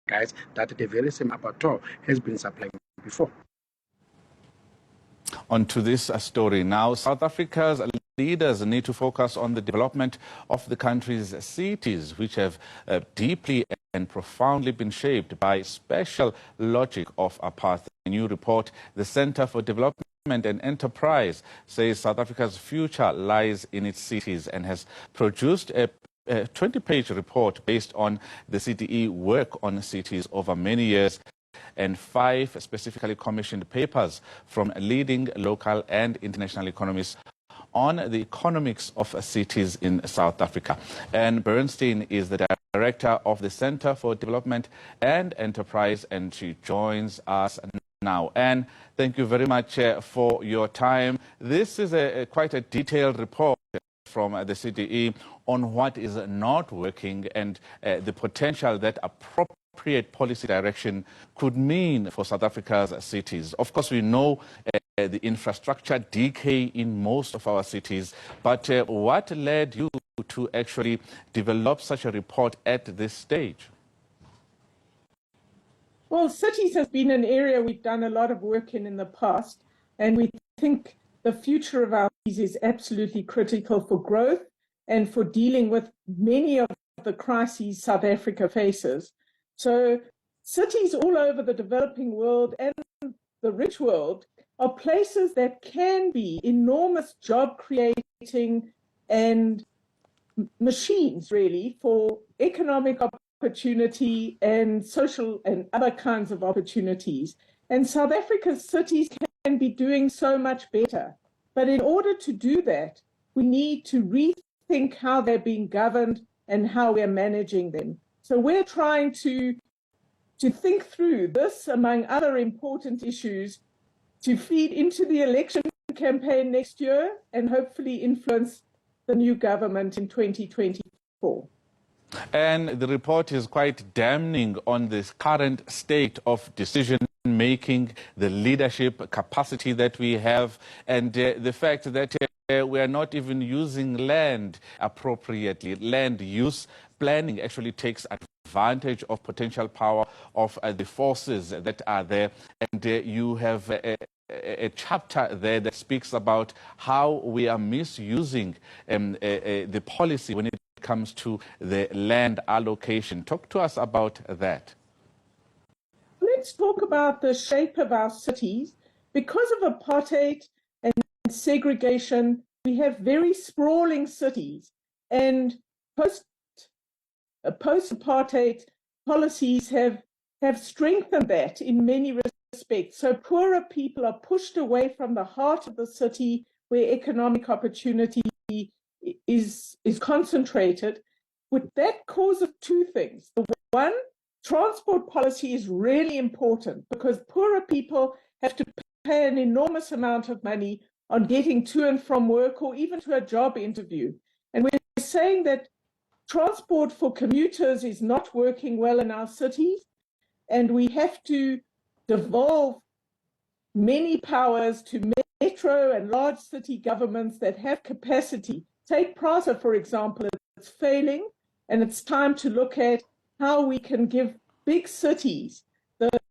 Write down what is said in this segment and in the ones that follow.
guys that the very same abattoir has been supplying before. On to this story now. South Africa's leaders need to focus on the development of the country's cities, which have deeply and profoundly been shaped by special logic of apartheid. A new report, the Center for Development and Enterprise, says South Africa's future lies in its cities and has produced a 20-page report based on the CDE work on cities over many years and 5 specifically commissioned papers from leading local and international economists on the economics of cities in South Africa. And Bernstein is the director of the Center for Development and Enterprise, and she joins us now. And thank you very much for your time. This is quite a detailed report from the CDE on what is not working and the potential that appropriate policy direction could mean for South Africa's cities. Of course, we know the infrastructure decay in most of our cities, but what led you to actually develop such a report at this stage? Well, cities has been an area we've done a lot of work in the past, and we think the future of our cities is absolutely critical for growth and for dealing with many of the crises South Africa faces. So cities all over the developing world and the rich world are places that can be enormous job creating and machines, really, for economic opportunity and social and other kinds of opportunities. And South Africa's cities can be doing so much better. But in order to do that, we need to rethink how they're being governed and how we're managing them. So we're trying to think through this, among other important issues, to feed into the election campaign next year and hopefully influence the new government in 2024. And the report is quite damning on this current state of decision-making, the leadership capacity that we have, and the fact that we are not even using land appropriately. Land use planning actually takes advantage of potential power of the forces that are there. And you have a chapter there that speaks about how we are misusing the policy when it comes to the land allocation. Talk to us about that. Let's talk about the shape of our cities. Because of apartheid and segregation, we have very sprawling cities, and post-apartheid policies have strengthened that in many respects. So poorer people are pushed away from the heart of the city where economic opportunity is concentrated, with that cause of two things. The one, transport policy is really important because poorer people have to pay an enormous amount of money on getting to and from work or even to a job interview. And we're saying that transport for commuters is not working well in our cities, and we have to devolve many powers to metro and large city governments that have capacity. Take Prasa, for example, it's failing, and it's time to look at how we can give big cities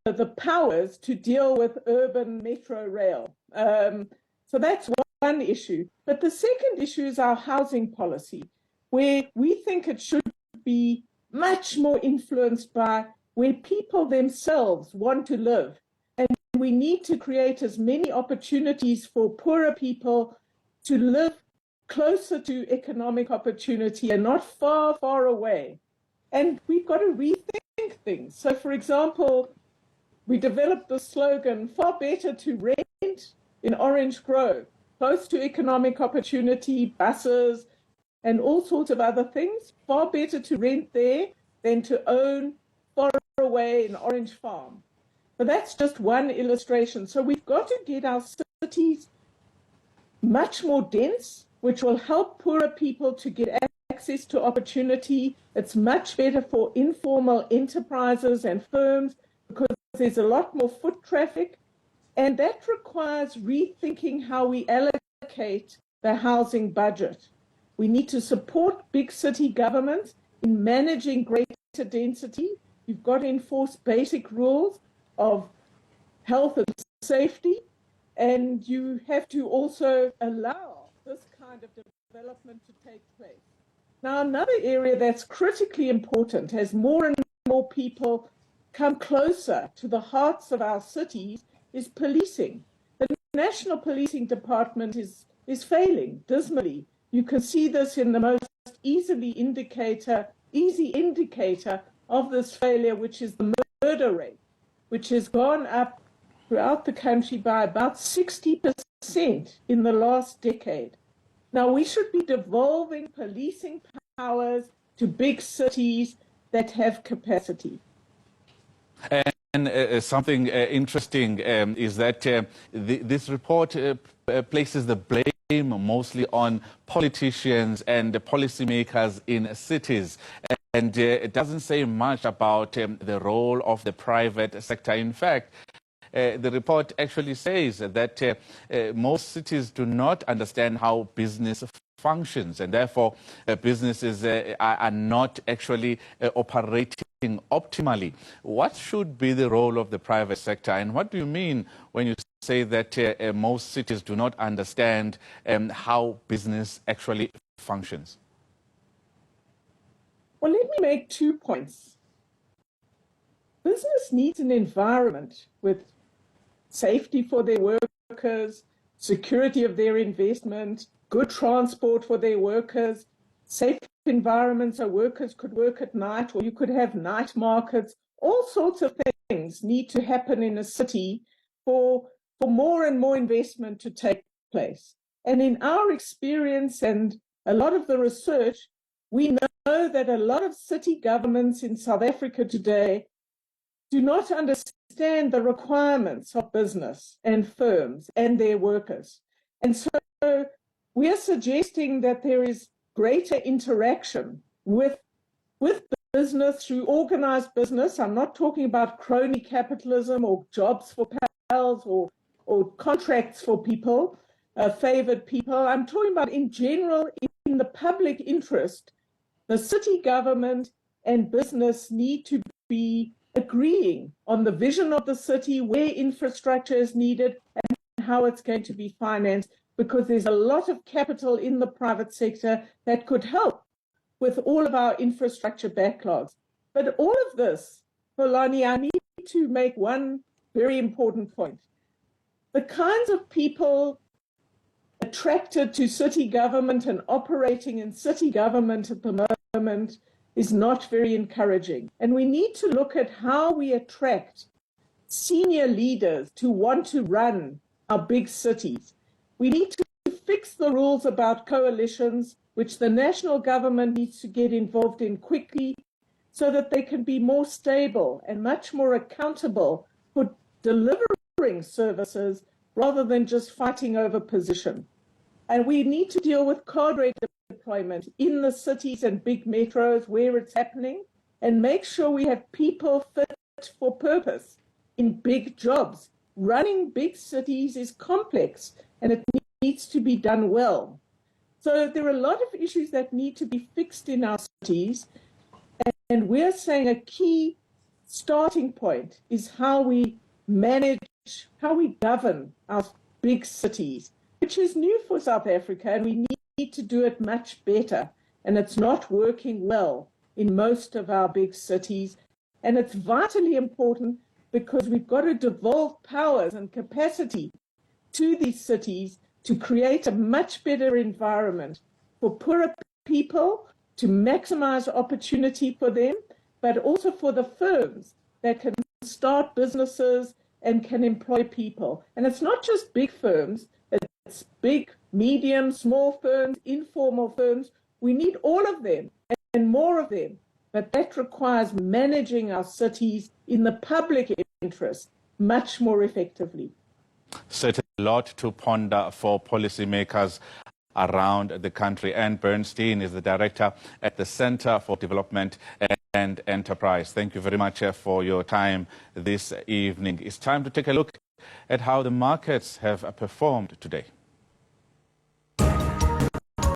the powers to deal with urban metro rail. So that's one issue. But the second issue is our housing policy, where we think it should be much more influenced by where people themselves want to live. And we need to create as many opportunities for poorer people to live closer to economic opportunity and not far, far away. And we've got to rethink things. So, for example, we developed the slogan, far better to rent in Orange Grove, close to economic opportunity, buses, and all sorts of other things. Far better to rent there than to own far away in Orange Farm. But that's just one illustration. So we've got to get our cities much more dense, which will help poorer people to get access to opportunity. It's much better for informal enterprises and firms because there's a lot more foot traffic. And that requires rethinking how we allocate the housing budget. We need to support big city governments in managing greater density, You've got to enforce basic rules of health and safety, and you have to also allow this kind of development to take place. Now, another area that's critically important as more and more people come closer to the hearts of our cities is policing. The National Policing Department is failing dismally. You can see this in the most easy indicator of this failure, which is the murder rate, which has gone up throughout the country by about 60% in the last decade. Now, we should be devolving policing powers to big cities that have capacity. And something interesting is that this report places the blame mostly on politicians and policymakers in cities. And it doesn't say much about the role of the private sector. In fact, the report actually says that most cities do not understand how business functions, and therefore businesses are not actually operating optimally. What should be the role of the private sector, and what do you mean when you say that most cities do not understand how business actually functions? Well, let me make 2 points. Business needs an environment with safety for their workers, security of their investment, good transport for their workers, safe environments so workers could work at night, or you could have night markets. All sorts of things need to happen in a city for more and more investment to take place. And in our experience and a lot of the research, we know that a lot of city governments in South Africa today do not understand the requirements of business and firms and their workers. And so we are suggesting that there is greater interaction with business through organized business. I'm not talking about crony capitalism or jobs for pals or contracts for people, favored people. I'm talking about in general, in the public interest, the city government and business need to be agreeing on the vision of the city, where infrastructure is needed and how it's going to be financed, because there's a lot of capital in the private sector that could help with all of our infrastructure backlogs. But all of this, Xolani, I need to make one very important point. The kinds of people attracted to city government and operating in city government at the moment is not very encouraging. And we need to look at how we attract senior leaders to want to run our big cities. We need to fix the rules about coalitions, which the national government needs to get involved in quickly, so that they can be more stable and much more accountable for delivering services rather than just fighting over position. And we need to deal with cadre deployment in the cities and big metros where it's happening, and make sure we have people fit for purpose in big jobs. Running big cities is complex, and it needs to be done well. So there are a lot of issues that need to be fixed in our cities, and we're saying a key starting point is how we manage, how we govern our big cities, which is new for South Africa, and we need to do it much better. And it's not working well in most of our big cities. And it's vitally important because we've got to devolve powers and capacity to these cities to create a much better environment for poorer people, to maximize opportunity for them, but also for the firms that can start businesses and can employ people. And it's not just big firms, it's big, medium, small firms, informal firms. We need all of them and more of them, but that requires managing our cities in the public interest much more effectively. Certainly a lot to ponder for policymakers around the country. And Bernstein is the director at the Center for Development and Enterprise. Thank you very much for your time this evening. It's time to take a look at how the markets have performed today.